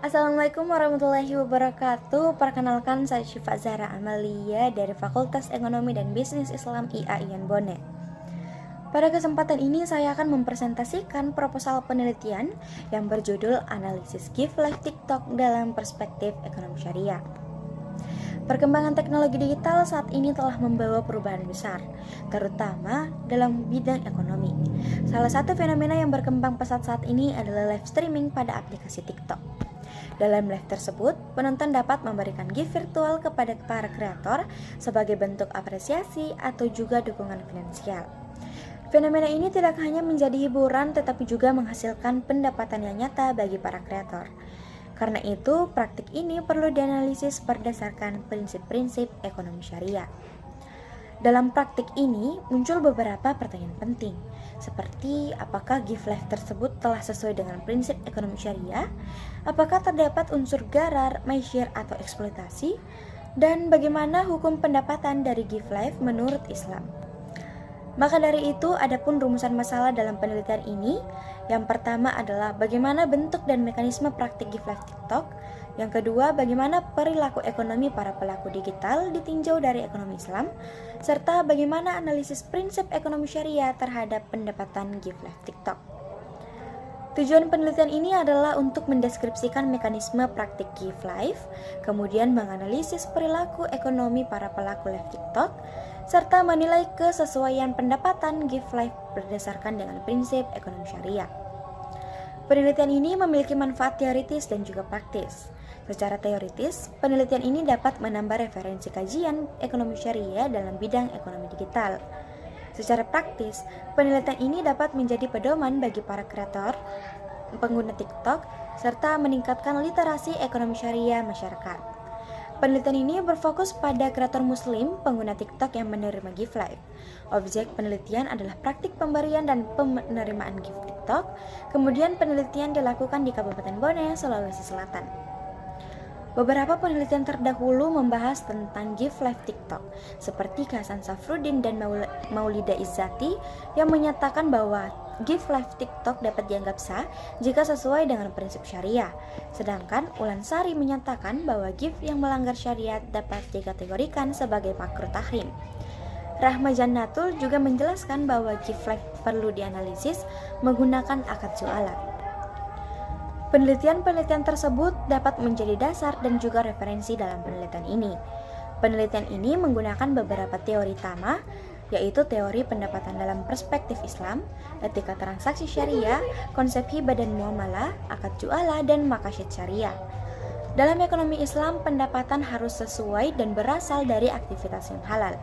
Assalamualaikum warahmatullahi wabarakatuh. Perkenalkan, saya Syifa Zahra Amalia dari Fakultas Ekonomi dan Bisnis Islam IAIN Bone. Pada kesempatan ini saya akan mempresentasikan proposal penelitian yang berjudul Analisis Give Life TikTok dalam Perspektif Ekonomi Syariah. Perkembangan teknologi digital saat ini telah membawa perubahan besar, terutama dalam bidang ekonomi. Salah satu fenomena yang berkembang pesat saat ini adalah live streaming pada aplikasi TikTok. Dalam live tersebut, penonton dapat memberikan gift virtual kepada para kreator sebagai bentuk apresiasi atau juga dukungan finansial. Fenomena ini tidak hanya menjadi hiburan tetapi juga menghasilkan pendapatan yang nyata bagi para kreator. Karena itu, praktik ini perlu dianalisis berdasarkan prinsip-prinsip ekonomi syariah. Dalam praktik ini muncul beberapa pertanyaan penting, seperti apakah gift life tersebut telah sesuai dengan prinsip ekonomi syariah, apakah terdapat unsur gharar, maisir atau eksploitasi, dan bagaimana hukum pendapatan dari gift life menurut Islam. Maka dari itu, adapun rumusan masalah dalam penelitian ini, yang pertama adalah bagaimana bentuk dan mekanisme praktik gift life TikTok. Yang kedua, bagaimana perilaku ekonomi para pelaku digital ditinjau dari ekonomi Islam, serta bagaimana analisis prinsip ekonomi syariah terhadap pendapatan gift life TikTok. Tujuan penelitian ini adalah untuk mendeskripsikan mekanisme praktik gift life, kemudian menganalisis perilaku ekonomi para pelaku live TikTok, serta menilai kesesuaian pendapatan gift life berdasarkan dengan prinsip ekonomi syariah. Penelitian ini memiliki manfaat teoritis dan juga praktis. Secara teoritis, penelitian ini dapat menambah referensi kajian ekonomi syariah dalam bidang ekonomi digital. Secara praktis, penelitian ini dapat menjadi pedoman bagi para kreator, pengguna TikTok, serta meningkatkan literasi ekonomi syariah masyarakat. Penelitian ini berfokus pada kreator muslim pengguna TikTok yang menerima gift life. Objek penelitian adalah praktik pemberian dan penerimaan gift TikTok. Kemudian penelitian dilakukan di Kabupaten Bone, Sulawesi Selatan. Beberapa penelitian terdahulu membahas tentang gift life TikTok, seperti Hasan Safruddin dan Maulida Izzati yang menyatakan bahwa gift life TikTok dapat dianggap sah jika sesuai dengan prinsip syariah. Sedangkan Ulan Sari menyatakan bahwa gift yang melanggar syariat dapat dikategorikan sebagai makruh tahrim. Rahma Jannatul juga menjelaskan bahwa gift life perlu dianalisis menggunakan akad jualan. Penelitian-penelitian tersebut dapat menjadi dasar dan juga referensi dalam penelitian ini. Penelitian ini menggunakan beberapa teori utama, yaitu teori pendapatan dalam perspektif Islam, etika transaksi syariah, konsep hibah dan muamalah, akad jualah, dan maqasid syariah. Dalam ekonomi Islam, pendapatan harus sesuai dan berasal dari aktivitas yang halal.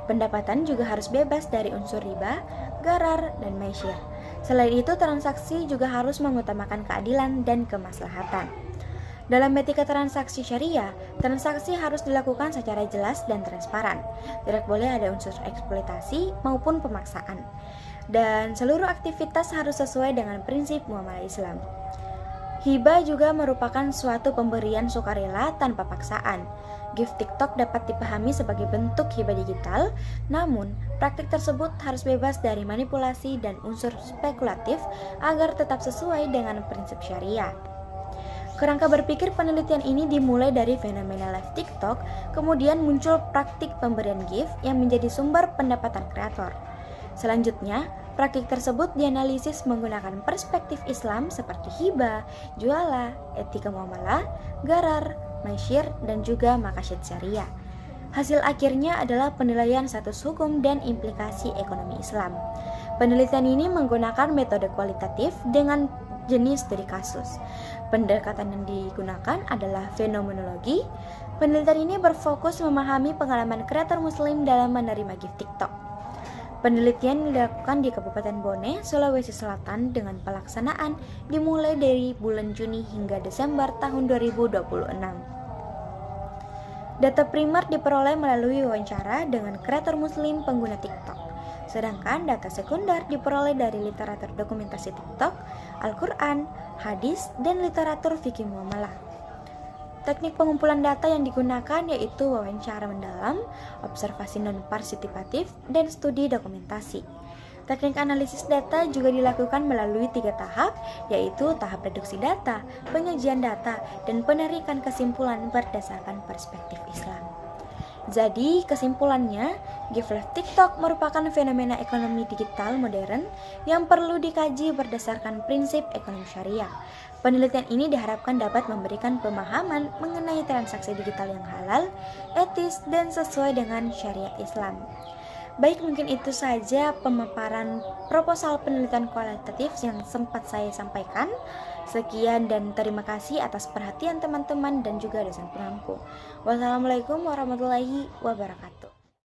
Pendapatan juga harus bebas dari unsur riba, gharar, dan maisir. Selain itu, transaksi juga harus mengutamakan keadilan dan kemaslahatan. Dalam etika transaksi syariah, transaksi harus dilakukan secara jelas dan transparan. Tidak boleh ada unsur eksploitasi maupun pemaksaan. Dan seluruh aktivitas harus sesuai dengan prinsip muamalah Islam. Hibah juga merupakan suatu pemberian sukarela tanpa paksaan. Gift TikTok dapat dipahami sebagai bentuk hibah digital, namun praktik tersebut harus bebas dari manipulasi dan unsur spekulatif agar tetap sesuai dengan prinsip syariah. Kerangka berpikir penelitian ini dimulai dari fenomena live TikTok, kemudian muncul praktik pemberian gift yang menjadi sumber pendapatan kreator. Selanjutnya, praktik tersebut dianalisis menggunakan perspektif Islam seperti hibah, jualah, etika muamalah, gharar, maisir, dan juga maqasid syariah. Hasil akhirnya adalah penilaian status hukum dan implikasi ekonomi Islam. Penelitian ini menggunakan metode kualitatif dengan jenis studi kasus. Pendekatan yang digunakan adalah fenomenologi. Penelitian ini berfokus memahami pengalaman kreator muslim dalam menerima gift TikTok. Penelitian dilakukan di Kabupaten Bone, Sulawesi Selatan dengan pelaksanaan dimulai dari bulan Juni hingga Desember tahun 2026. Data primer diperoleh melalui wawancara dengan kreator muslim pengguna TikTok. Sedangkan data sekunder diperoleh dari literatur dokumentasi TikTok, Al-Quran, hadis, dan literatur fikih muamalah. Teknik pengumpulan data yang digunakan yaitu wawancara mendalam, observasi non-partisipatif, dan studi dokumentasi. Teknik analisis data juga dilakukan melalui 3 tahap, yaitu tahap reduksi data, penyajian data, dan penarikan kesimpulan berdasarkan perspektif Islam. Jadi, kesimpulannya, Give Life TikTok merupakan fenomena ekonomi digital modern yang perlu dikaji berdasarkan prinsip ekonomi syariah. Penelitian ini diharapkan dapat memberikan pemahaman mengenai transaksi digital yang halal, etis, dan sesuai dengan syariat Islam. Baik, mungkin itu saja pemaparan proposal penelitian kualitatif yang sempat saya sampaikan. Sekian dan terima kasih atas perhatian teman-teman dan juga dosen pengampu. Wassalamualaikum warahmatullahi wabarakatuh.